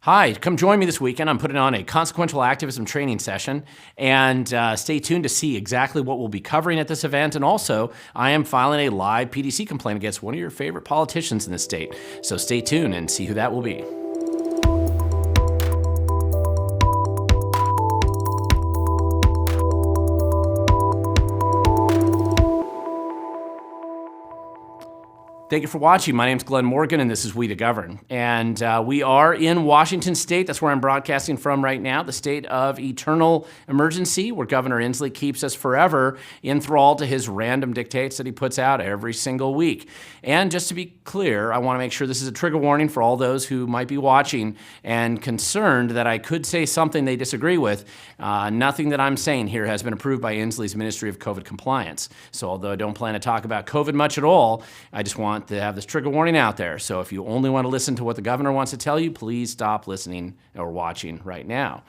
Hi, come join me this weekend. I'm putting on a Consequential Activism training session, and stay tuned to see exactly what we'll be covering at this event. And also, I am filing a live PDC complaint against one of your favorite politicians in the state. So stay tuned and see who that will be. Thank you for watching. My name is Glenn Morgan, and this is We to Govern. And we are in Washington State. That's where I'm broadcasting from right now, the state of eternal emergency, where Governor Inslee keeps us forever enthralled to his random dictates that he puts out every single week. And just to be clear, I want to make sure this is a trigger warning for all those who might be watching and concerned that I could say something they disagree with. Nothing that I'm saying here has been approved by Inslee's Ministry of COVID Compliance. So although I don't plan to talk about COVID much at all, I just want to have this trigger warning out there. So if you only want to listen to what the governor wants to tell you, please stop listening or watching right now.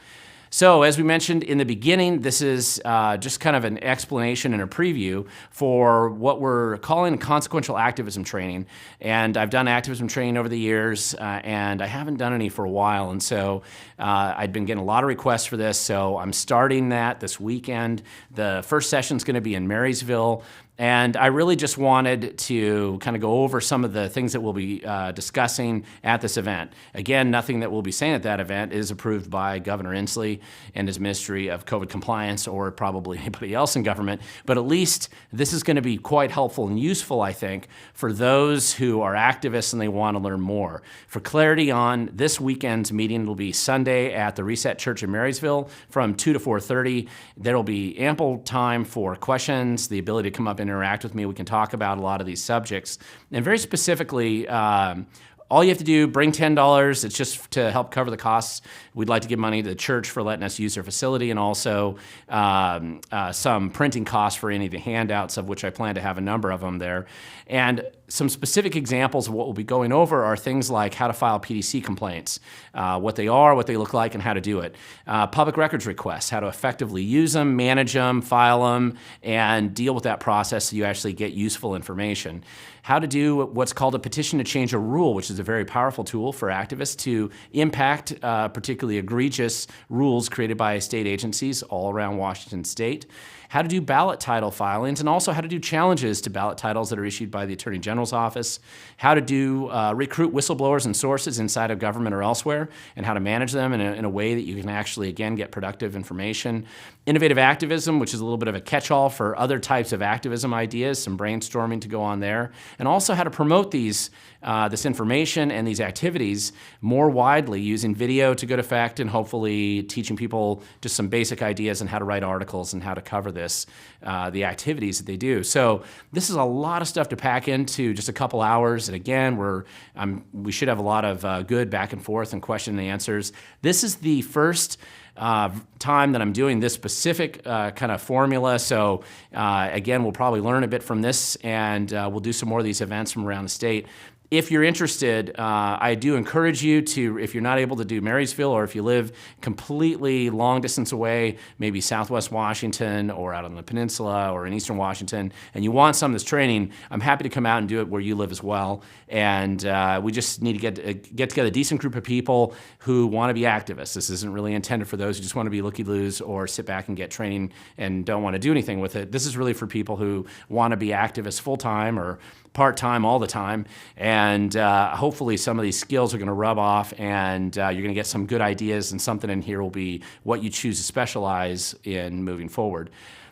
So as we mentioned in the beginning, this is just kind of an explanation and a preview for what we're calling consequential activism training. And I've done activism training over the years, and I haven't done any for a while. And so I'd been getting a lot of requests for this. So I'm starting that this weekend. The first session is going to be in Marysville. And I really just wanted to kind of go over some of the things that we'll be discussing at this event. Again, nothing that we'll be saying at that event is approved by Governor Inslee and his Ministry of COVID Compliance or probably anybody else in government, but at least this is going to be quite helpful and useful, I think, for those who are activists and they want to learn more. For clarity on this weekend's meeting, it'll be Sunday at the Reset Church in Marysville from 2 to 4:30. There will be ample time for questions, the ability to come up and interact with me. We can talk about a lot of these subjects. And very specifically, all you have to do, bring $10. It's just to help cover the costs. We'd like to give money to the church for letting us use their facility, and also some printing costs for any of the handouts, of which I plan to have a number of them there. And some specific examples of what we'll be going over are things like how to file PDC complaints, what they are, what they look like, and how to do it. Public records requests, how to effectively use them, manage them, file them, and deal with that process so you actually get useful information. How to do what's called a petition to change a rule, which is a very powerful tool for activists to impact particularly egregious rules created by state agencies all around Washington State. How to do ballot title filings, and also how to do challenges to ballot titles that are issued by the Attorney General's office. How to do recruit whistleblowers and sources inside of government or elsewhere, and how to manage them in a way that you can actually, again, get productive information. Innovative activism, which is a little bit of a catch-all for other types of activism ideas, some brainstorming to go on there. And also how to promote this information and these activities more widely using video to good effect, and hopefully teaching people just some basic ideas on how to write articles and how to cover this, the activities that they do. So this is a lot of stuff to pack into just a couple hours. And again, we should have a lot of good back and forth and question and answers. This is the first time that I'm doing this specific kind of formula. So again, we'll probably learn a bit from this, and we'll do some more of these events from around the state. If you're interested, I do encourage you to, if you're not able to do Marysville, or if you live completely long distance away, maybe Southwest Washington or out on the peninsula or in Eastern Washington, and you want some of this training, I'm happy to come out and do it where you live as well. And we just need to get together a decent group of people who want to be activists. This isn't really intended for those who just want to be looky-loos or sit back and get training and don't want to do anything with it. This is really for people who want to be activists full-time or part-time all the time, and hopefully some of these skills are going to rub off, and you're going to get some good ideas, and something in here will be what you choose to specialize in moving forward.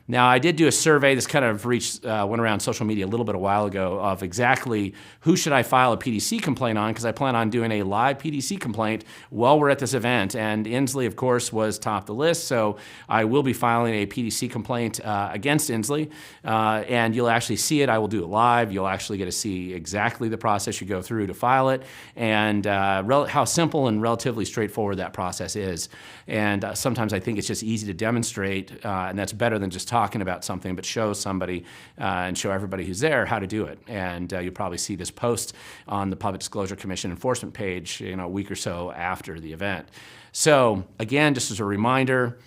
Now, I did do a survey. This kind of went around social media a little bit a while ago of exactly who should I file a PDC complaint on, because I plan on doing a live PDC complaint while we're at this event. And Inslee, of course, was top of the list, so I will be filing a PDC complaint against Inslee, and you'll actually see it. I will do it live. You'll actually get to see exactly the process you go through to file it, and how simple and relatively straightforward that process is. And sometimes I think it's just easy to demonstrate, and that's better than just talking about something, but show somebody and show everybody who's there how to do it. And you'll probably see this post on the Public Disclosure Commission enforcement page, a week or so after the event. So again, just as a reminder,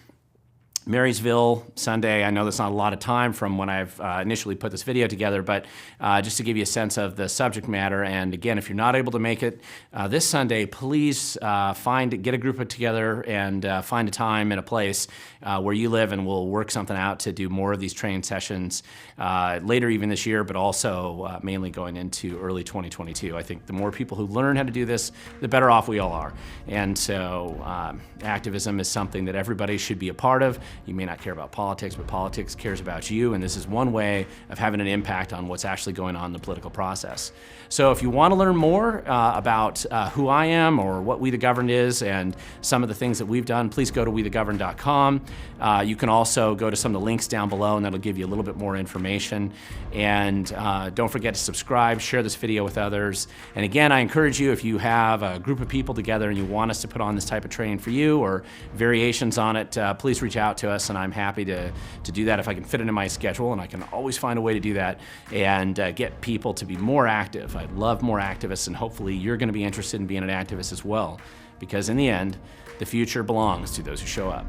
Marysville Sunday. I know that's not a lot of time from when I've initially put this video together, but just to give you a sense of the subject matter. And again, if you're not able to make it this Sunday, please get a group together and find a time and a place where you live, and we'll work something out to do more of these training sessions later even this year, but also mainly going into early 2022. I think the more people who learn how to do this, the better off we all are. And so activism is something that everybody should be a part of. You may not care about politics, but politics cares about you, and this is one way of having an impact on what's actually going on in the political process. So if you want to learn more about who I am or what We the Governed is and some of the things that we've done, please go to wethegoverned.com. You can also go to some of the links down below, and that'll give you a little bit more information. And don't forget to subscribe, share this video with others. And again, I encourage you, if you have a group of people together and you want us to put on this type of training for you or variations on it, please reach out to us, and I'm happy to do that if I can fit it in my schedule, and I can always find a way to do that and get people to be more active. I'd love more activists, and hopefully you're going to be interested in being an activist as well, because in the end, the future belongs to those who show up.